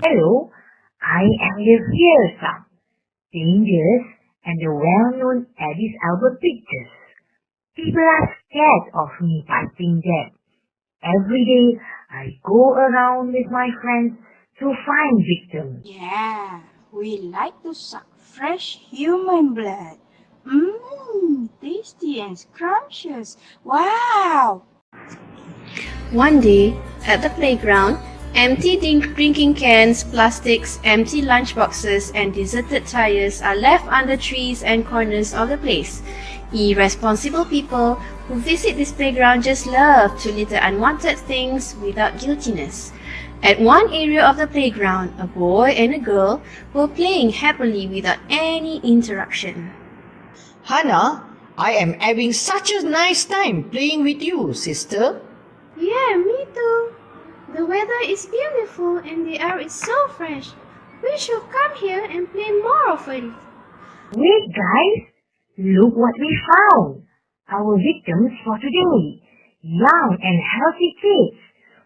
Hello, I am the fearsome, dangerous, and the well-known Aedes albopictus. People are scared of me fighting them. Every day, I go around with my friends to find victims. Yeah, we like to suck fresh human blood. Tasty and scrumptious. Wow! One day, at the playground, empty drinking cans, plastics, empty lunchboxes, and deserted tires are left under trees and corners of the place. Irresponsible people who visit this playground just love to litter unwanted things without guiltiness. At one area of the playground, a boy and a girl were playing happily without any interruption. Hannah, I am having such a nice time playing with you, sister. Yeah, me too. The weather is beautiful and the air is so fresh. We should come here and play more often. Wait, guys! Look what we found! Our victims for today. Young and healthy kids.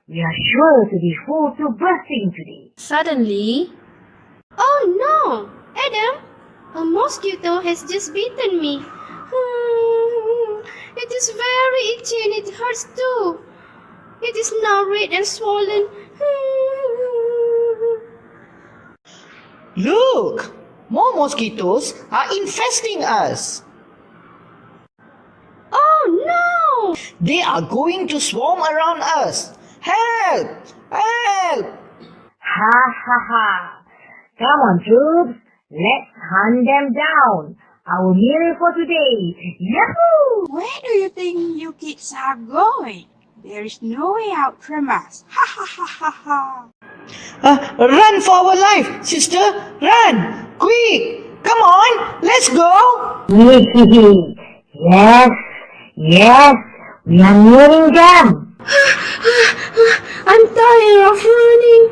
We are sure to be full to bursting today. Suddenly, oh no! Adam, a mosquito has just bitten me. It is very itchy and it hurts too. It is now red and swollen. Look! More mosquitoes are infesting us. Oh no! They are going to swarm around us. Help! Help! Ha ha ha! Come on, troops. Let's hunt them down. Our meal for today. Yahoo! Where do you think you kids are going? There is no way out from us. Ha ha ha ha ha. Run for our life, sister. Run! Quick! Come on! Let's go! Yes, yes, we are nearing them. I'm tired of running.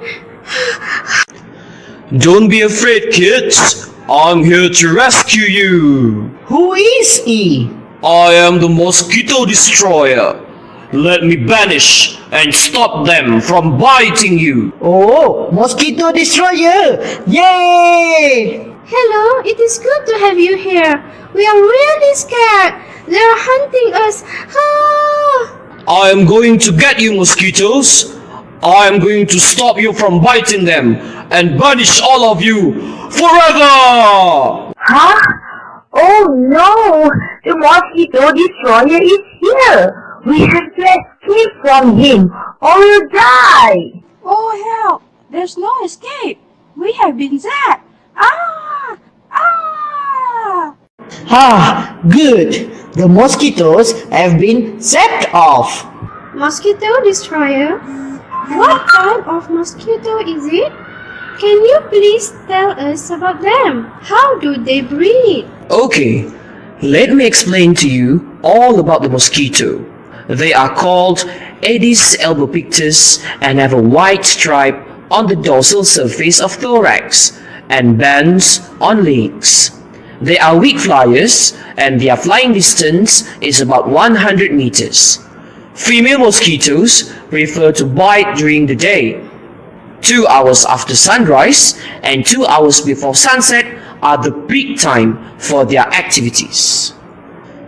Don't be afraid, kids. I'm here to rescue you. Who is he? I am the mosquito destroyer. Let me banish and stop them from biting you. Oh, mosquito destroyer! Yay! Hello, it is good to have you here. We are really scared. They are hunting us. Ah! I am going to get you, mosquitoes. I am going to stop you from biting them and banish all of you forever! Huh? Oh no! The mosquito destroyer is here! We have to escape from him or we'll die! Oh help! There's no escape. We have been zapped. Ah! Ah! Ah, good. The mosquitoes have been zapped off. Mosquito destroyer? What type of mosquito is it? Can you please tell us about them? How do they breed? Okay, let me explain to you all about the mosquito. They are called Aedes albopictus and have a white stripe on the dorsal surface of thorax and bands on legs. They are weak flyers and their flying distance is about 100 meters. Female mosquitoes prefer to bite during the day. 2 hours after sunrise and 2 hours before sunset are the peak time for their activities.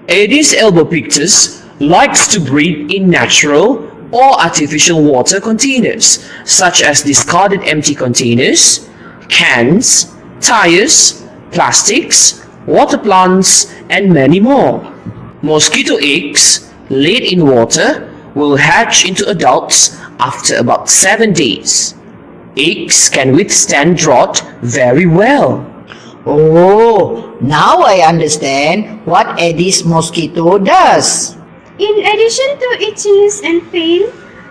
Aedes albopictus likes to breed in natural or artificial water containers, such as discarded empty containers, cans, tires, plastics, water plants, and many more. Mosquito eggs laid in water will hatch into adults after about 7 days. Eggs can withstand drought very well. Oh, now I understand what Aedes mosquito does. In addition to itchiness and pain,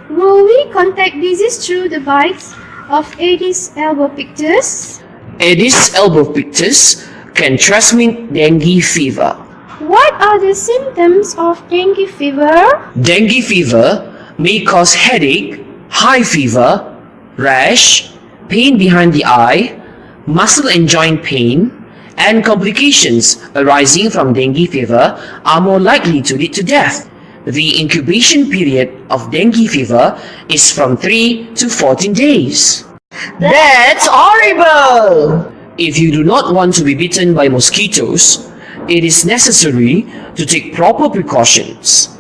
will we contact disease through the bites of Aedes albopictus? Aedes albopictus can transmit dengue fever. What are the symptoms of dengue fever? Dengue fever may cause headache, high fever, rash, pain behind the eye, muscle and joint pain, and complications arising from dengue fever are more likely to lead to death. The incubation period of dengue fever is from 3 to 14 days. That's horrible! If you do not want to be bitten by mosquitoes, it is necessary to take proper precautions,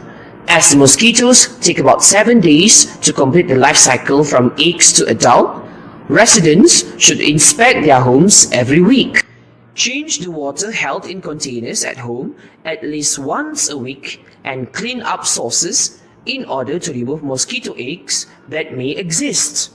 as the mosquitoes take about 7 days to complete the life cycle from eggs to adult. Residents should inspect their homes every week. Change the water held in containers at home at least once a week and clean up sources in order to remove mosquito eggs that may exist.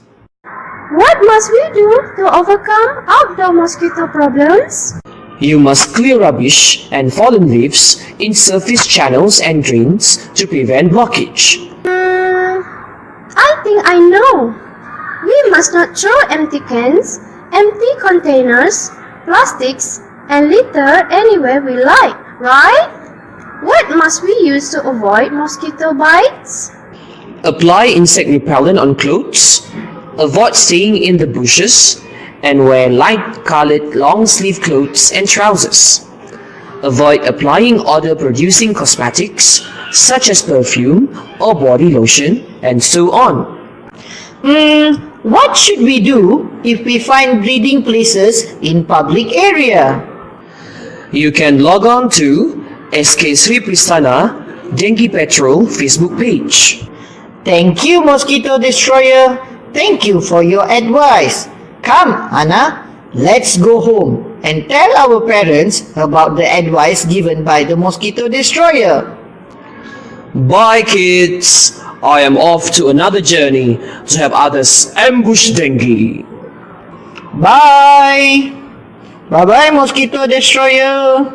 What must we do to overcome outdoor mosquito problems? You must clear rubbish and fallen leaves in surface channels and drains to prevent blockage. I think I know. We must not throw empty cans, empty containers, plastics, and litter anywhere we like, right? What must we use to avoid mosquito bites? Apply insect repellent on clothes, avoid staying in the bushes, and wear light-colored long-sleeve clothes and trousers. Avoid applying odor-producing cosmetics such as perfume or body lotion, and so on. What should we do if we find breeding places in public area? You can log on to Seri Pristana Denggi Patrol Facebook page. Thank you, Mosquito Destroyer. Thank you for your advice. Come, Anna, let's go home and tell our parents about the advice given by the Mosquito Destroyer. Bye kids! I am off to another journey to help others ambush dengue. Bye! Bye-bye, Mosquito Destroyer.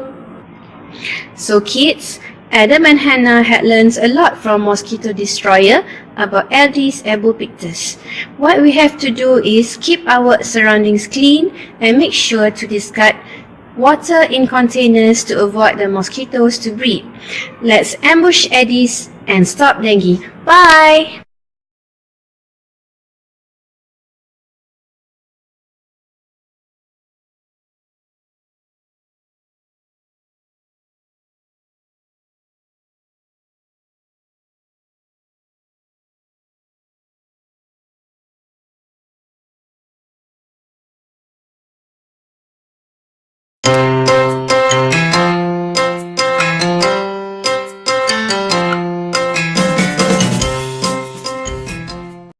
So kids, Adam and Hannah had learned a lot from Mosquito Destroyer about Aedes albopictus. What we have to do is keep our surroundings clean and make sure to discard water in containers to avoid the mosquitoes to breed. Let's ambush Aedes and stop dengue. Bye!